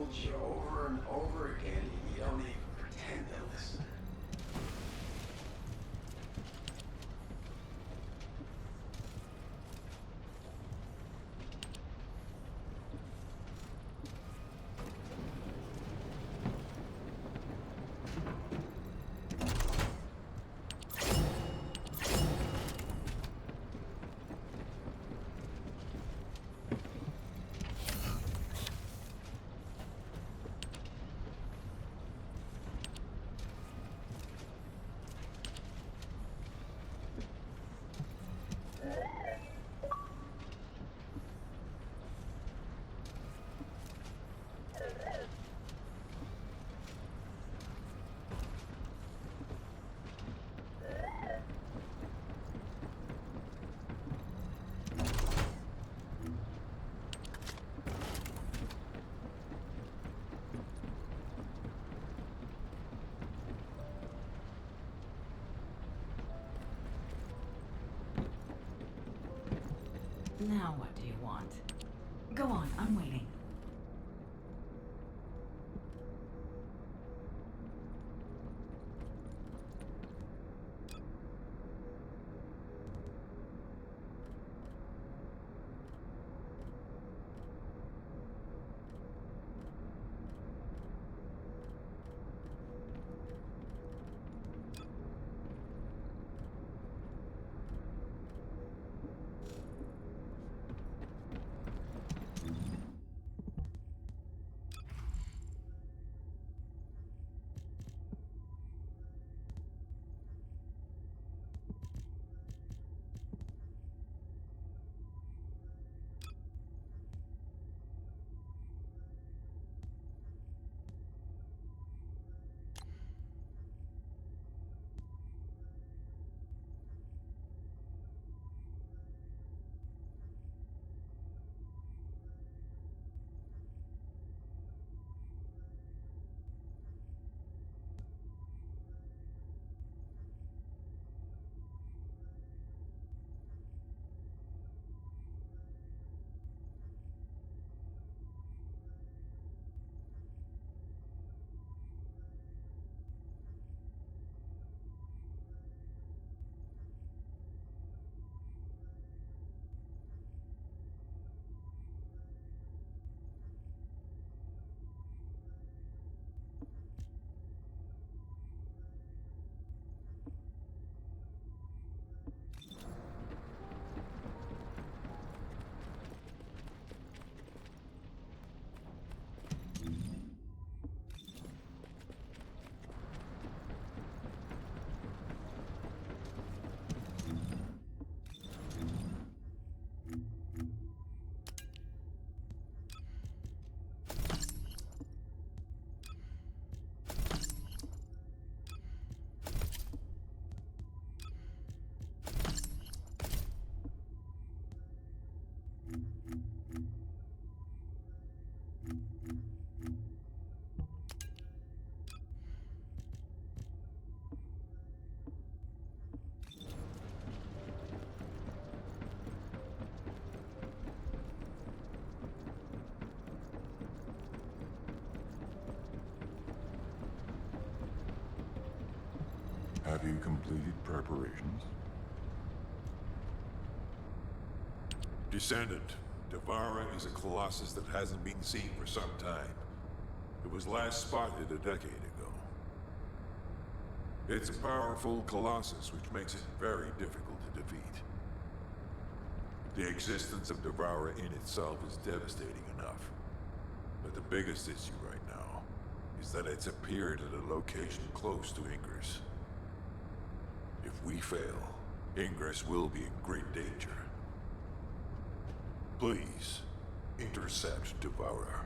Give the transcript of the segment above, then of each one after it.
told you over and over again, you don't even pretend to listen. Now what do you want? Go on, I'm waiting. Have you completed preparations? Descendant, Devourer is a colossus that hasn't been seen for some time. It was last spotted a decade ago. It's a powerful colossus, which makes it very difficult to defeat. The existence of Devourer in itself is devastating enough. But the biggest issue right now is that it's appeared at a location close to Ingress. If we fail, Ingress will be in great danger. Please, intercept Devourer.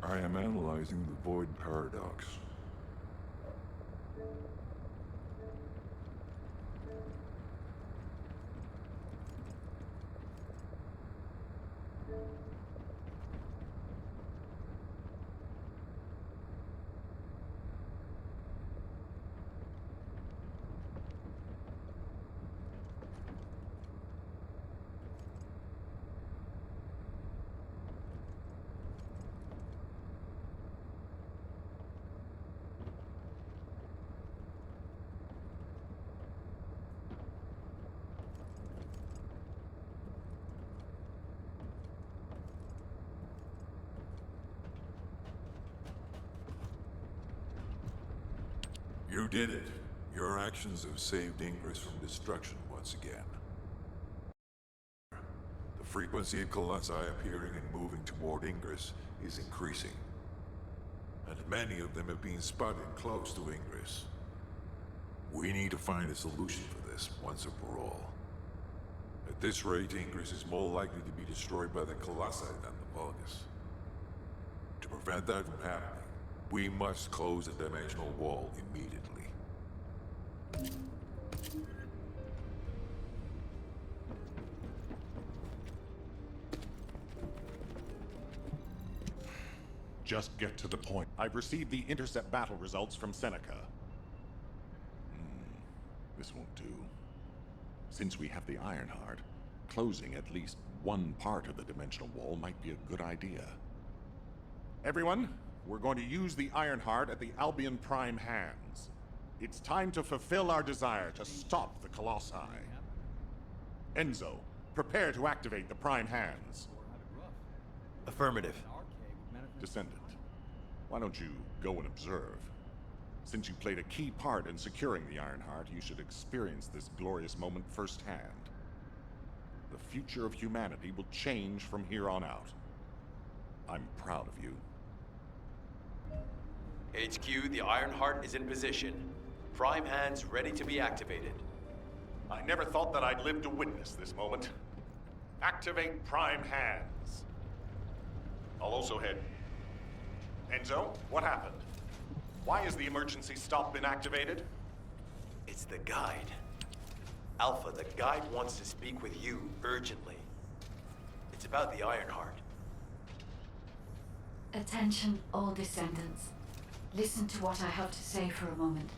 I am analyzing the Void Paradox. You did it. Your actions have saved Ingress from destruction once again. The frequency of colossi appearing and moving toward Ingress is increasing. And many of them have been spotted close to Ingress. We need to find a solution for this once and for all. At this rate, Ingress is more likely to be destroyed by the colossi than the Vulgus. To prevent that from happening, we must close the dimensional wall immediately. Just get to the point. I've received the intercept battle results from Seneca. This won't do. Since we have the Ironheart, closing at least one part of the dimensional wall might be a good idea. Everyone, we're going to use the Ironheart at the Albion Prime hands. It's time to fulfill our desire to stop the Colossi. Enzo, prepare to activate the Prime hands. Affirmative. Descendant, why don't you go and observe? Since you played a key part in securing the Ironheart, you should experience this glorious moment firsthand. The future of humanity will change from here on out. I'm proud of you. HQ, the Ironheart is in position. Prime hands ready to be activated. I never thought that I'd live to witness this moment. Activate Prime hands. I'll also head. Enzo, what happened? Why has the emergency stop been activated? It's the guide. Alpha, the guide wants to speak with you urgently. It's about the Ironheart. Attention, all descendants. Listen to what I have to say for a moment.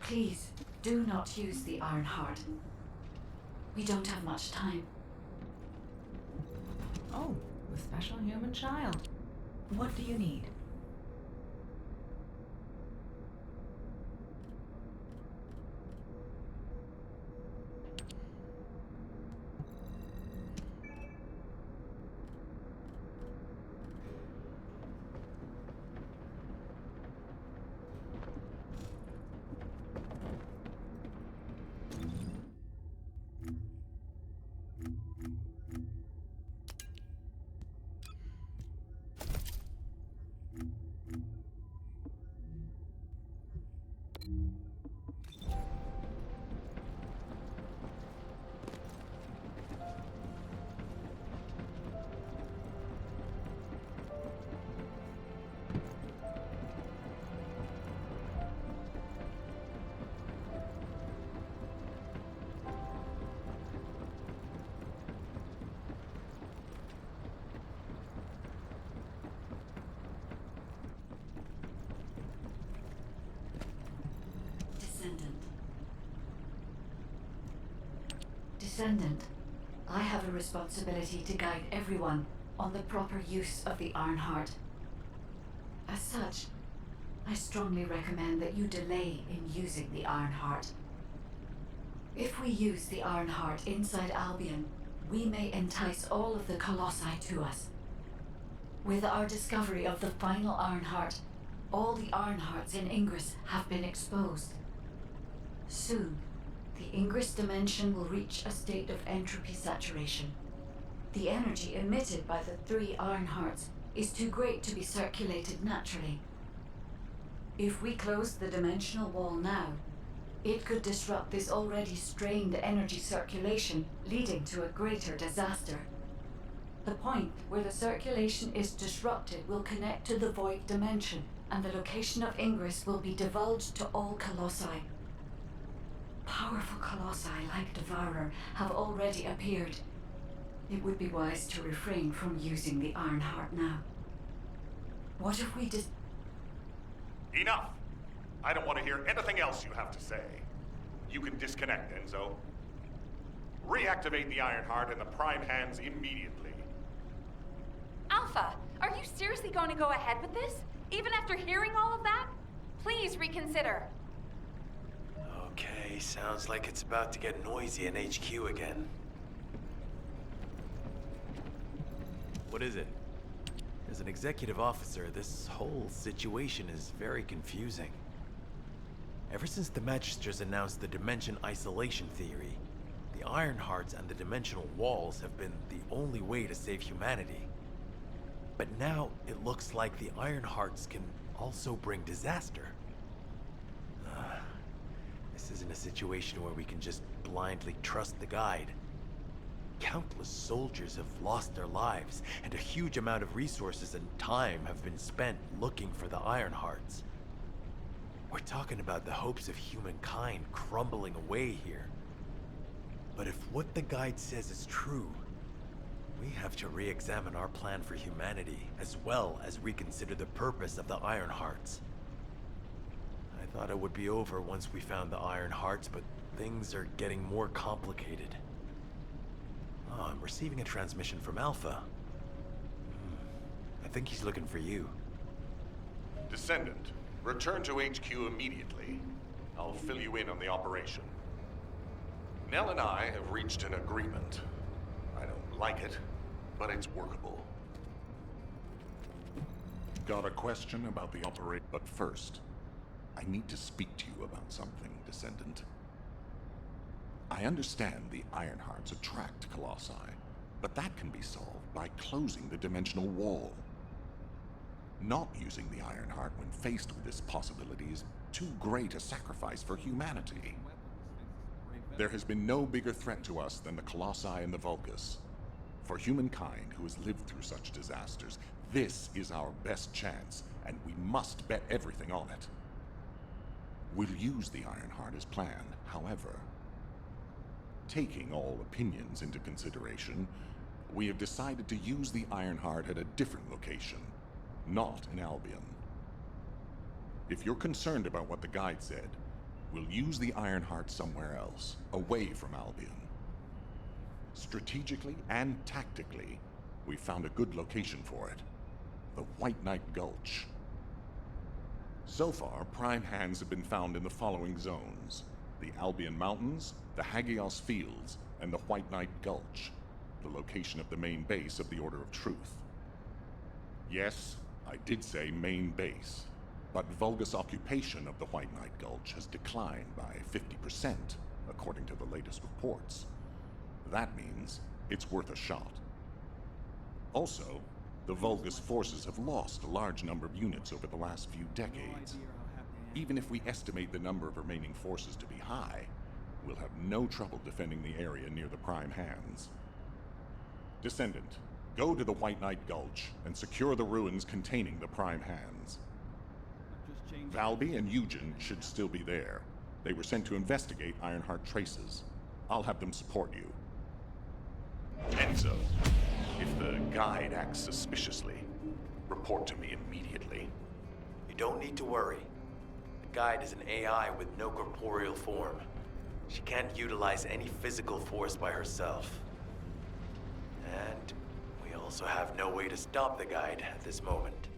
Please, do not use the Ironheart. We don't have much time. Oh, the special human child. What do you need? Descendant. Descendant, I have a responsibility to guide everyone on the proper use of the Ironheart. As such, I strongly recommend that you delay in using the Ironheart. If we use the Ironheart inside Albion, we may entice all of the Colossi to us. With our discovery of the final Ironheart, all the Ironhearts in Ingress have been exposed. Soon, the Ingress dimension will reach a state of entropy saturation. The energy emitted by the 3 Ironhearts is too great to be circulated naturally. If we close the dimensional wall now, it could disrupt this already strained energy circulation, leading to a greater disaster. The point where the circulation is disrupted will connect to the void dimension, and the location of Ingress will be divulged to all Colossi. Powerful Colossi like Devourer have already appeared. It would be wise to refrain from using the Ironheart now. What if we Enough! I don't want to hear anything else you have to say. You can disconnect, Enzo. Reactivate the Ironheart in the Prime hands immediately. Alpha, are you seriously going to go ahead with this? Even after hearing all of that? Please reconsider. Okay, sounds like it's about to get noisy in HQ again. What is it? As an executive officer, this whole situation is very confusing. Ever since the Magisters announced the dimension isolation theory, the Ironhearts and the dimensional walls have been the only way to save humanity. But now it looks like the Ironhearts can also bring disaster. This isn't a situation where we can just blindly trust the guide. Countless soldiers have lost their lives, and a huge amount of resources and time have been spent looking for the Ironhearts. We're talking about the hopes of humankind crumbling away here. But if what the guide says is true, we have to re-examine our plan for humanity, as well as reconsider the purpose of the Ironhearts. I thought it would be over once we found the Ironhearts, but things are getting more complicated. Oh, I'm receiving a transmission from Alpha. I think he's looking for you. Descendant, return to HQ immediately. I'll fill you in on the operation. Nell and I have reached an agreement. I don't like it, but it's workable. Got a question about the operation? But first, I need to speak to you about something, Descendant. I understand the Ironhearts attract Colossi, but that can be solved by closing the dimensional wall. Not using the Ironheart when faced with this possibility is too great a sacrifice for humanity. There has been no bigger threat to us than the Colossi and the Vulgus. For humankind who has lived through such disasters, this is our best chance, and we must bet everything on it. We'll use the Ironheart as planned, however. Taking all opinions into consideration, we have decided to use the Ironheart at a different location, not in Albion. If you're concerned about what the guide said, we'll use the Ironheart somewhere else, away from Albion. Strategically and tactically, we found a good location for it. The White Knight Gulch. So far, prime hands have been found in the following zones: the Albion Mountains, the Hagios Fields, and the White Knight Gulch, the location of the main base of the Order of Truth. Yes, I did say main base, but Vulgus occupation of the White Knight Gulch has declined by 50%, according to the latest reports. That means it's worth a shot. Also, the Vulgus forces have lost a large number of units over the last few decades. Even if we estimate the number of remaining forces to be high, we'll have no trouble defending the area near the Prime Hands. Descendant, go to the White Knight Gulch and secure the ruins containing the Prime Hands. Valby and Eugen should still be there. They were sent to investigate Ironheart traces. I'll have them support you. Enzo, if the guide acts suspiciously, report to me immediately. You don't need to worry. The guide is an AI with no corporeal form. She can't utilize any physical force by herself. And we also have no way to stop the guide at this moment.